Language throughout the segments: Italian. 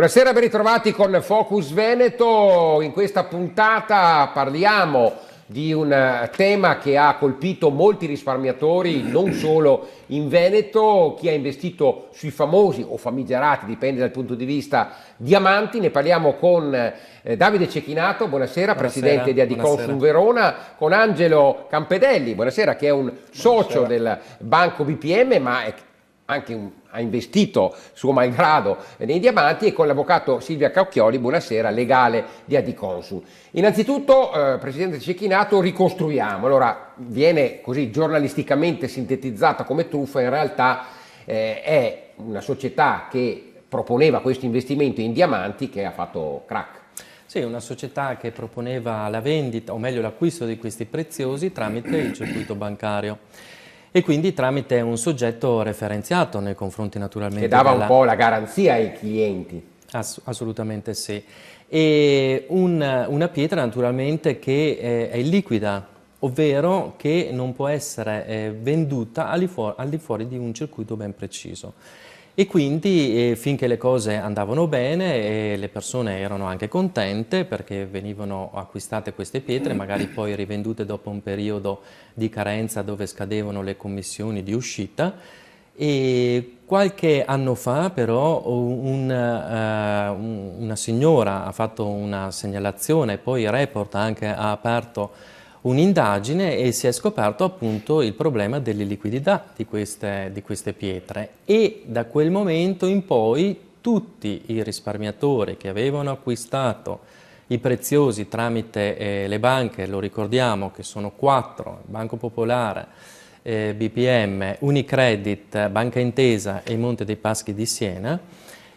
Buonasera, ben ritrovati con Focus Veneto. In questa puntata parliamo di un tema che ha colpito molti risparmiatori, non solo in Veneto, chi ha investito sui famosi o famigerati, dipende dal punto di vista, diamanti. Ne parliamo con Davide Cecchinato, buonasera, presidente di Adiconsum Verona, con Angelo Campedelli, buonasera, che è un socio del Banco BPM, ma è anche ha investito suo malgrado nei diamanti, e con l'avvocato Silvia Caucchioli, buonasera, legale di Adiconsum. Innanzitutto, presidente Cecchinato, ricostruiamo. Allora, viene così giornalisticamente sintetizzata come truffa, in realtà è una società che proponeva questo investimento in diamanti che ha fatto crack. Sì, una società che proponeva la vendita, o meglio l'acquisto di questi preziosi tramite il circuito bancario. E quindi tramite un soggetto referenziato nei confronti naturalmente. Che dava un po' la garanzia ai clienti. Assolutamente sì. E una pietra naturalmente che è illiquida, ovvero che non può essere venduta al di fuori di un circuito ben preciso. E quindi finché le cose andavano bene e le persone erano anche contente perché venivano acquistate queste pietre, magari poi rivendute dopo un periodo di carenza dove scadevano le commissioni di uscita. E qualche anno fa però una signora ha fatto una segnalazione, poi Report anche ha aperto un'indagine e si è scoperto appunto il problema dell'illiquidità di queste pietre, e da quel momento in poi tutti i risparmiatori che avevano acquistato i preziosi tramite le banche, lo ricordiamo che sono 4, Banco Popolare, BPM, Unicredit, Banca Intesa e Monte dei Paschi di Siena,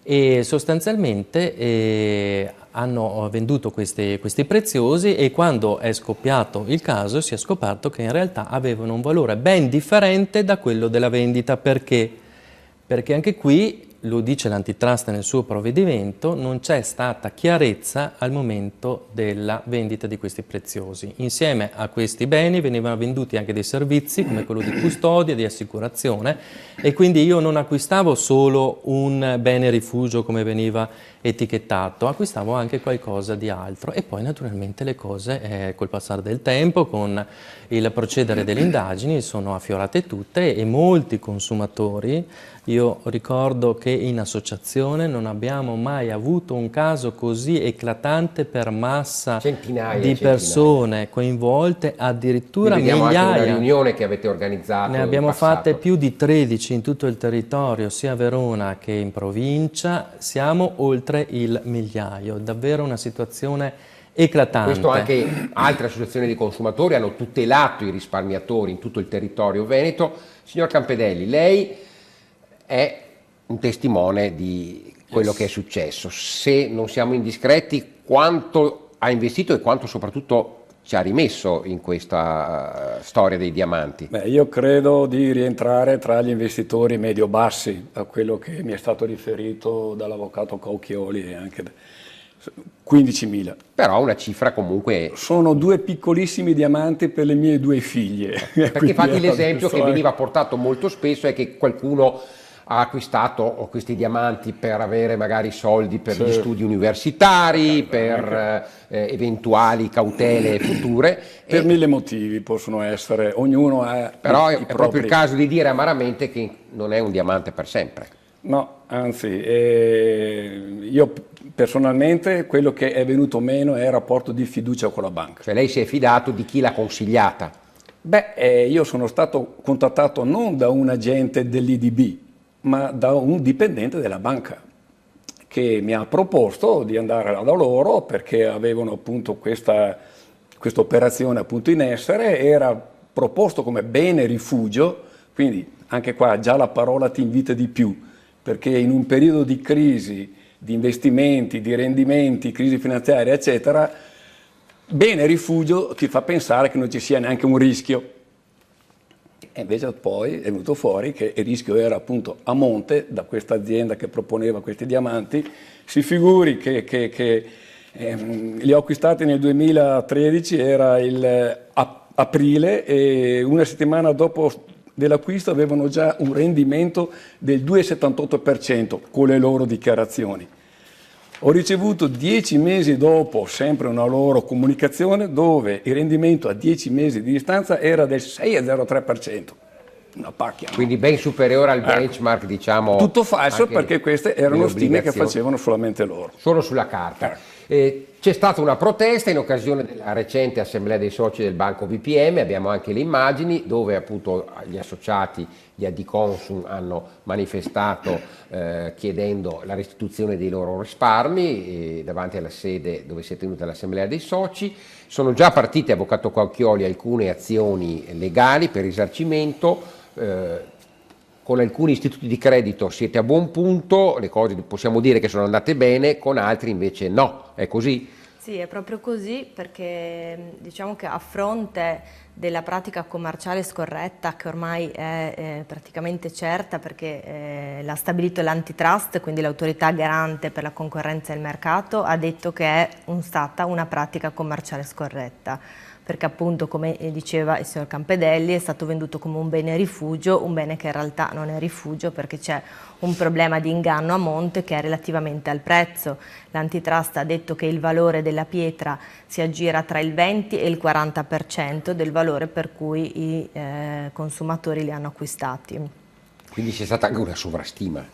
e sostanzialmente hanno venduto questi preziosi, e quando è scoppiato il caso si è scoperto che in realtà avevano un valore ben differente da quello della vendita. Perché? Perché anche qui, lo dice l'antitrust nel suo provvedimento, non c'è stata chiarezza al momento della vendita di questi preziosi. Insieme a questi beni venivano venduti anche dei servizi come quello di custodia, di assicurazione, e quindi io non acquistavo solo un bene rifugio come veniva etichettato, acquistavo anche qualcosa di altro. E poi naturalmente le cose col passare del tempo, con il procedere delle indagini, sono affiorate tutte, e molti consumatori, io ricordo che in associazione non abbiamo mai avuto un caso così eclatante per massa di persone coinvolte, addirittura vediamo migliaia. Anche una riunione che avete organizzato. Ne abbiamo fatte più di 13 in tutto il territorio, sia a Verona che in provincia, siamo oltre il migliaio, davvero una situazione eclatante. Questo anche altre associazioni di consumatori hanno tutelato i risparmiatori in tutto il territorio veneto. Signor Campedelli, lei è un testimone di quello che è successo. Se non siamo indiscretti, quanto ha investito e quanto soprattutto ci ha rimesso in questa storia dei diamanti? Beh, io credo di rientrare tra gli investitori medio-bassi, a quello che mi è stato riferito dall'avvocato Caucchioli, e anche 15.000. Però una cifra comunque... Sono 2 piccolissimi diamanti per le mie 2 figlie. Perché infatti l'esempio che veniva portato molto spesso è che qualcuno ha acquistato questi diamanti per avere magari soldi per gli studi universitari, per eventuali cautele future. Per 1000 motivi possono essere, ognuno ha però i è propri. proprio il caso di dire amaramente che non è un diamante per sempre. No, anzi, io personalmente quello che è venuto meno è il rapporto di fiducia con la banca. Cioè lei si è fidato di chi l'ha consigliata? Beh, io sono stato contattato non da un agente dell'IDB, ma da un dipendente della banca che mi ha proposto di andare da loro perché avevano appunto questa operazione appunto in essere, era proposto come bene rifugio, quindi anche qua già la parola ti invita di più, perché in un periodo di crisi, di investimenti, di rendimenti, crisi finanziaria eccetera, bene rifugio ti fa pensare che non ci sia neanche un rischio. E invece poi è venuto fuori che il rischio era appunto a monte da questa azienda che proponeva questi diamanti. Si figuri che li ho acquistati nel 2013, era aprile, e una settimana dopo dell'acquisto avevano già un rendimento del 2,78% con le loro dichiarazioni. Ho ricevuto 10 mesi dopo sempre una loro comunicazione dove il rendimento a 10 mesi di distanza era del 6,03%. Una pacchia. No? Quindi ben superiore al benchmark, diciamo. Tutto falso, perché queste erano stime che facevano solamente loro. Solo sulla carta. C'è stata una protesta in occasione della recente assemblea dei soci del Banco BPM, abbiamo anche le immagini dove appunto gli associati, gli Addiconsum, hanno manifestato chiedendo la restituzione dei loro risparmi davanti alla sede dove si è tenuta l'assemblea dei soci. Sono già partite, Avvocato Quacchioli, alcune azioni legali per risarcimento. Con alcuni istituti di credito siete a buon punto, le cose possiamo dire che sono andate bene, con altri invece no, è così? Sì, è proprio così, perché diciamo che a fronte della pratica commerciale scorretta, che ormai è praticamente certa perché l'ha stabilito l'antitrust, quindi l'autorità garante per la concorrenza e il mercato, ha detto che è stata una pratica commerciale scorretta, perché appunto, come diceva il signor Campedelli, è stato venduto come un bene rifugio, un bene che in realtà non è rifugio, perché c'è un problema di inganno a monte che è relativamente al prezzo. L'antitrust ha detto che il valore della pietra si aggira tra il 20 e il 40% del valore per cui i consumatori li hanno acquistati. Quindi c'è stata anche una sovrastima.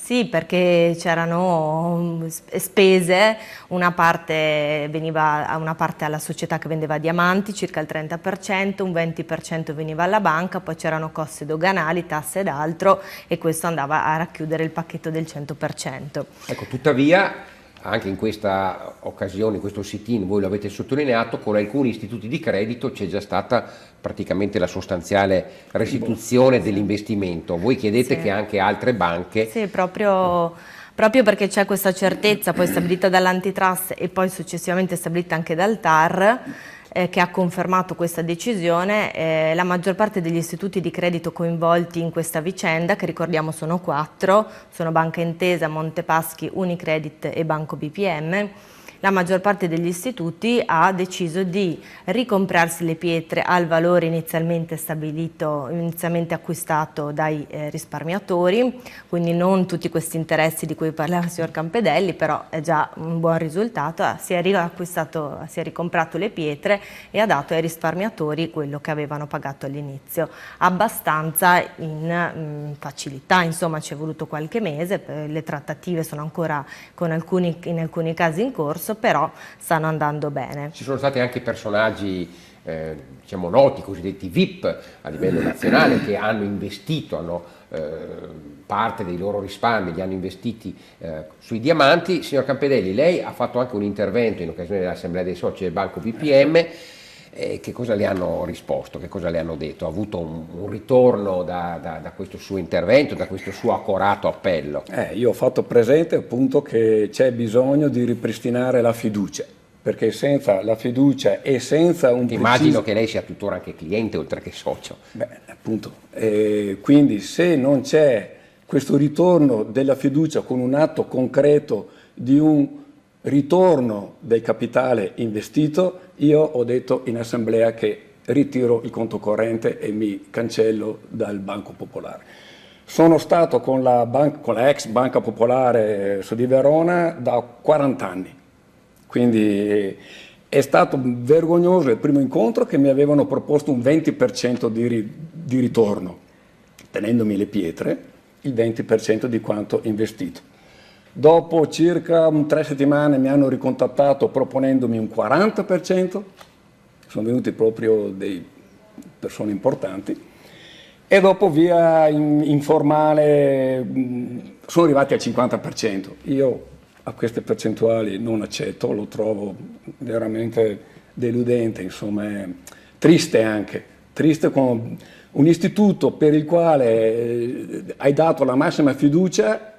Sì, perché c'erano spese, una parte veniva a una parte alla società che vendeva diamanti, circa il 30%, un 20% veniva alla banca, poi c'erano costi doganali, tasse ed altro, e questo andava a racchiudere il pacchetto del 100%. Ecco, tuttavia, anche in questa occasione, in questo sit-in, voi lo avete sottolineato, con alcuni istituti di credito c'è già stata praticamente la sostanziale restituzione dell'investimento. Voi chiedete che anche altre banche... Sì, proprio perché c'è questa certezza poi stabilita dall'antitrust e poi successivamente stabilita anche dal TAR, che ha confermato questa decisione. La maggior parte degli istituti di credito coinvolti in questa vicenda, che ricordiamo sono 4, sono Banca Intesa, Montepaschi, Unicredit e Banco BPM, la maggior parte degli istituti ha deciso di ricomprarsi le pietre al valore inizialmente stabilito, inizialmente acquistato dai risparmiatori, quindi non tutti questi interessi di cui parlava il signor Campedelli, però è già un buon risultato. Si è ricomprato le pietre e ha dato ai risparmiatori quello che avevano pagato all'inizio, abbastanza in facilità, insomma ci è voluto qualche mese, le trattative sono ancora in alcuni casi in corso, però stanno andando bene. Ci sono stati anche personaggi diciamo noti, cosiddetti VIP a livello nazionale, che hanno investito, parte dei loro risparmi li hanno investiti sui diamanti. Signor Campedelli, lei ha fatto anche un intervento in occasione dell'assemblea dei soci del Banco BPM. Che cosa le hanno risposto? Che cosa le hanno detto? Ha avuto un ritorno da questo suo intervento, da questo suo accorato appello? Io ho fatto presente appunto che c'è bisogno di ripristinare la fiducia, perché senza la fiducia e senza un Immagino che lei sia tuttora anche cliente oltre che socio. Appunto. Quindi se non c'è questo ritorno della fiducia con un atto concreto di un ritorno del capitale investito, io ho detto in assemblea che ritiro il conto corrente e mi cancello dal Banco Popolare. Sono stato con la ex Banca Popolare di Verona da 40 anni, quindi è stato vergognoso il primo incontro che mi avevano proposto un 20% di ritorno, tenendomi le pietre, il 20% di quanto investito. Dopo circa 3 settimane mi hanno ricontattato proponendomi un 40%, sono venuti proprio dei persone importanti, e dopo via informale sono arrivati al 50%. Io a queste percentuali non accetto, lo trovo veramente deludente, insomma, è triste anche, triste con un istituto per il quale hai dato la massima fiducia.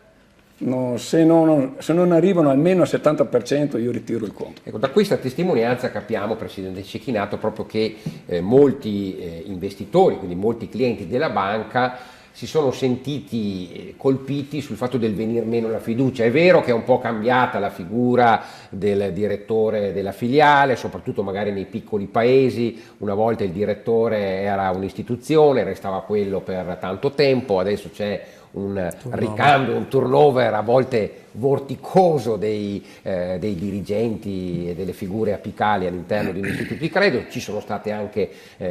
No, se non arrivano almeno al 70% io ritiro il conto. Ecco, da questa testimonianza capiamo, Presidente Cecchinato, proprio che molti investitori, quindi molti clienti della banca, si sono sentiti colpiti sul fatto del venir meno la fiducia. È vero che è un po' cambiata la figura del direttore della filiale, soprattutto magari nei piccoli paesi. Una volta il direttore era un'istituzione, restava quello per tanto tempo, adesso c'è un ricambio, un turnover a volte vorticoso dei dirigenti e delle figure apicali all'interno di un istituto di credito. Ci sono state anche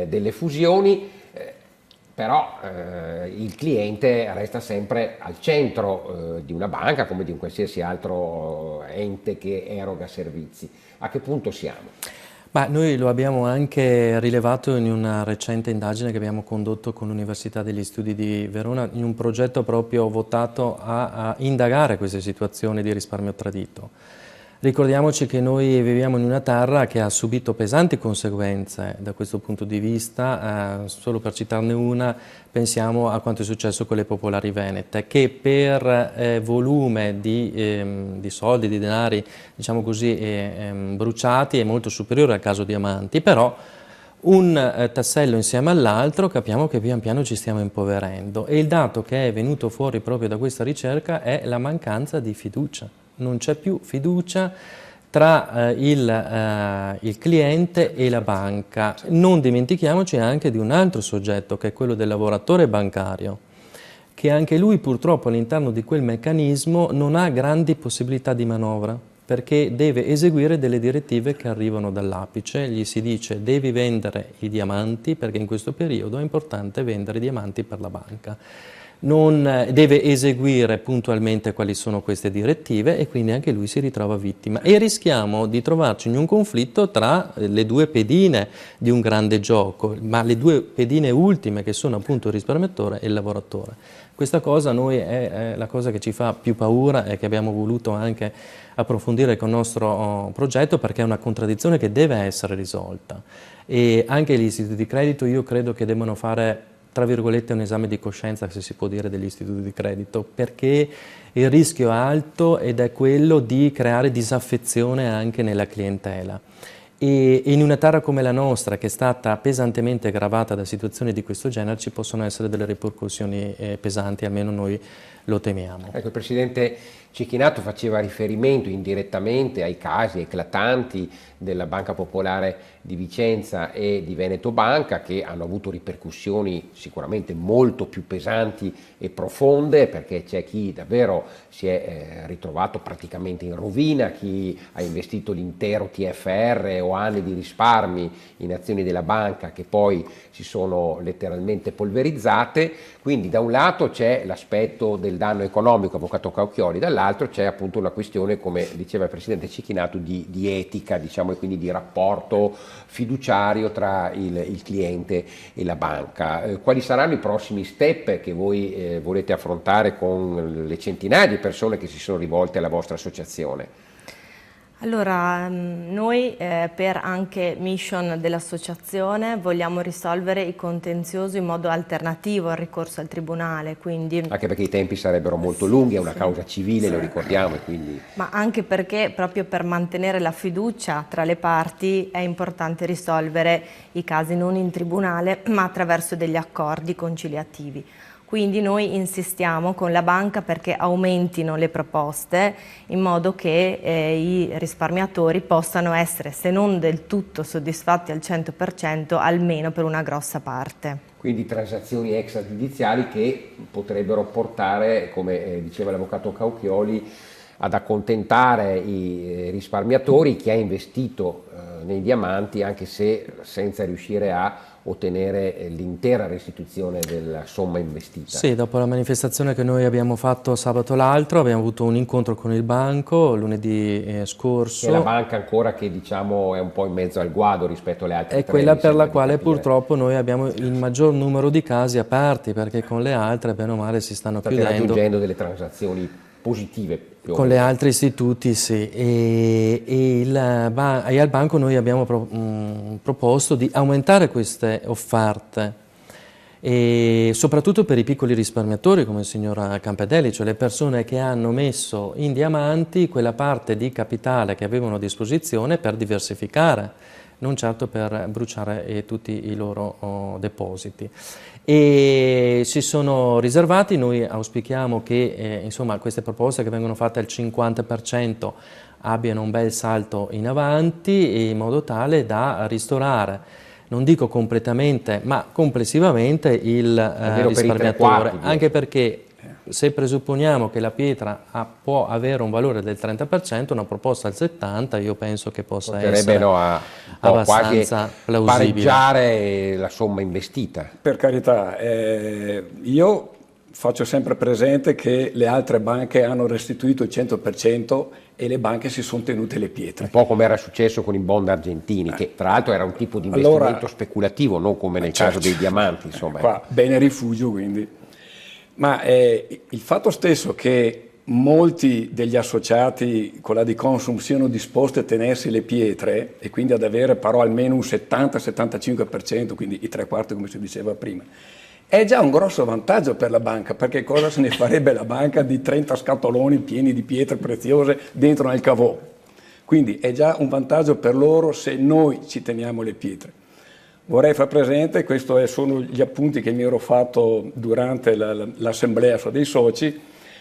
delle fusioni, però il cliente resta sempre al centro di una banca come di un qualsiasi altro ente che eroga servizi. A che punto siamo? Ma noi lo abbiamo anche rilevato in una recente indagine che abbiamo condotto con l'Università degli Studi di Verona, in un progetto proprio votato a indagare queste situazioni di risparmio tradito. Ricordiamoci che noi viviamo in una terra che ha subito pesanti conseguenze da questo punto di vista, solo per citarne una pensiamo a quanto è successo con le popolari venete, che per volume di soldi, di denari, diciamo così, bruciati è molto superiore al caso Diamanti, però un tassello insieme all'altro capiamo che pian piano ci stiamo impoverendo, e il dato che è venuto fuori proprio da questa ricerca è la mancanza di fiducia. Non c'è più fiducia tra il cliente e la banca. Non dimentichiamoci anche di un altro soggetto, che è quello del lavoratore bancario, che anche lui purtroppo all'interno di quel meccanismo non ha grandi possibilità di manovra, perché deve eseguire delle direttive che arrivano dall'apice. Gli si dice: devi vendere i diamanti, perché in questo periodo è importante vendere i diamanti per la banca. Non deve eseguire puntualmente quali sono queste direttive, e quindi anche lui si ritrova vittima, e rischiamo di trovarci in un conflitto tra le due pedine di un grande gioco, ma le due pedine ultime, che sono appunto il risparmiatore e il lavoratore. Questa cosa a noi è la cosa che ci fa più paura e che abbiamo voluto anche approfondire con il nostro progetto, perché è una contraddizione che deve essere risolta. E anche gli istituti di credito, io credo che debbano fare, tra virgolette, un esame di coscienza, se si può dire, degli istituti di credito, perché il rischio è alto ed è quello di creare disaffezione anche nella clientela. E in una terra come la nostra, che è stata pesantemente gravata da situazioni di questo genere, ci possono essere delle ripercussioni pesanti, almeno noi lo temiamo. Ecco, il Presidente Cecchinato faceva riferimento indirettamente ai casi eclatanti della Banca Popolare di Vicenza e di Veneto Banca, che hanno avuto ripercussioni sicuramente molto più pesanti e profonde, perché c'è chi davvero si è ritrovato praticamente in rovina, chi ha investito l'intero TFR o anni di risparmi in azioni della banca che poi si sono letteralmente polverizzate. Quindi da un lato c'è l'aspetto del danno economico, Avvocato Cauchioli, dall'altro c'è appunto una questione, come diceva il Presidente Cecchinato, di etica, diciamo, e quindi di rapporto fiduciario tra il cliente e la banca. Quali saranno i prossimi step che voi volete affrontare con le centinaia di persone che si sono rivolte alla vostra associazione? Allora, noi per anche mission dell'associazione vogliamo risolvere i contenziosi in modo alternativo al ricorso al tribunale, quindi... Anche perché i tempi sarebbero molto lunghi, è una causa civile, lo ricordiamo, e quindi... Ma anche perché proprio per mantenere la fiducia tra le parti è importante risolvere i casi non in tribunale, ma attraverso degli accordi conciliativi. Quindi noi insistiamo con la banca perché aumentino le proposte in modo che i risparmiatori possano essere, se non del tutto soddisfatti al 100%, almeno per una grossa parte. Quindi transazioni extragiudiziali che potrebbero portare, come diceva l'Avvocato Cauchioli, ad accontentare i risparmiatori, chi ha investito nei diamanti, anche se senza riuscire a ottenere l'intera restituzione della somma investita. Sì, dopo la manifestazione che noi abbiamo fatto sabato l'altro abbiamo avuto un incontro con il banco lunedì scorso. È la banca ancora che, diciamo, è un po' in mezzo al guado rispetto alle altre. È quella per la quale purtroppo noi abbiamo il maggior numero di casi aperti, perché con le altre bene o male si stanno chiudendo. State raggiungendo delle transazioni positive. Con gli altri istituti sì, e al banco noi abbiamo proposto di aumentare queste offerte, e soprattutto per i piccoli risparmiatori come il signor Campedelli, cioè le persone che hanno messo in diamanti quella parte di capitale che avevano a disposizione per diversificare, non certo per bruciare tutti i loro depositi. E si sono riservati, noi auspichiamo che insomma, queste proposte che vengono fatte al 50% abbiano un bel salto in avanti in modo tale da ristorare, non dico completamente, ma complessivamente il risparmiatore, anche perché se presupponiamo che la pietra può avere un valore del 30%, una proposta al 70%, io penso che possa essere abbastanza plausibile. Pareggiare la somma investita. Per carità, io faccio sempre presente che le altre banche hanno restituito il 100% e le banche si sono tenute le pietre. Un po' come era successo con i bond argentini, che tra l'altro era un tipo di investimento speculativo, non come nel caso dei diamanti. Insomma. Qua, bene rifugio quindi. Ma il fatto stesso che molti degli associati con la Diconsum siano disposti a tenersi le pietre e quindi ad avere però almeno un 70-75%, quindi i 3/4 come si diceva prima, è già un grosso vantaggio per la banca, perché cosa se ne farebbe la banca di 30 scatoloni pieni di pietre preziose dentro nel cavò? Quindi è già un vantaggio per loro se noi ci teniamo le pietre. Vorrei far presente, questi sono gli appunti che mi ero fatto durante l'assemblea dei soci,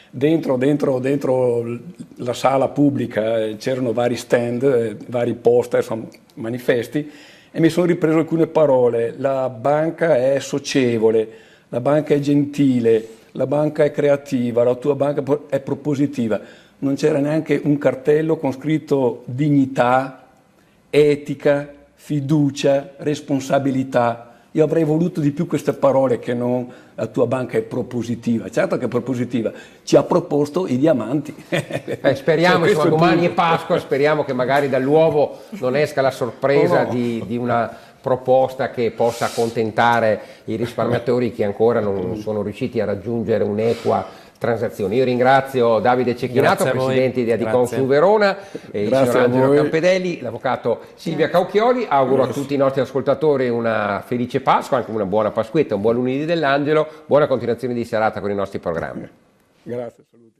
dentro la sala pubblica c'erano vari stand, vari poster, manifesti, e mi sono ripreso alcune parole. La banca è socievole, la banca è gentile, la banca è creativa, la tua banca è propositiva. Non c'era neanche un cartello con scritto dignità, etica, fiducia, responsabilità. Io avrei voluto di più queste parole che non la tua banca è propositiva. Certo che è propositiva, ci ha proposto i diamanti. Speriamo, insomma, domani è Pasqua, speriamo che magari dall'uovo non esca la sorpresa di una proposta che possa accontentare i risparmiatori che ancora non sono riusciti a raggiungere un'equa transazione. Io ringrazio Davide Cecchinato, presidente di Adiconsum Verona, e il signor Angelo Campedelli, l'avvocato Silvia Cauchioli. Auguro a tutti i nostri ascoltatori una felice Pasqua, anche una buona Pasquetta, un buon lunedì dell'Angelo, buona continuazione di serata con i nostri programmi. Grazie, saluto.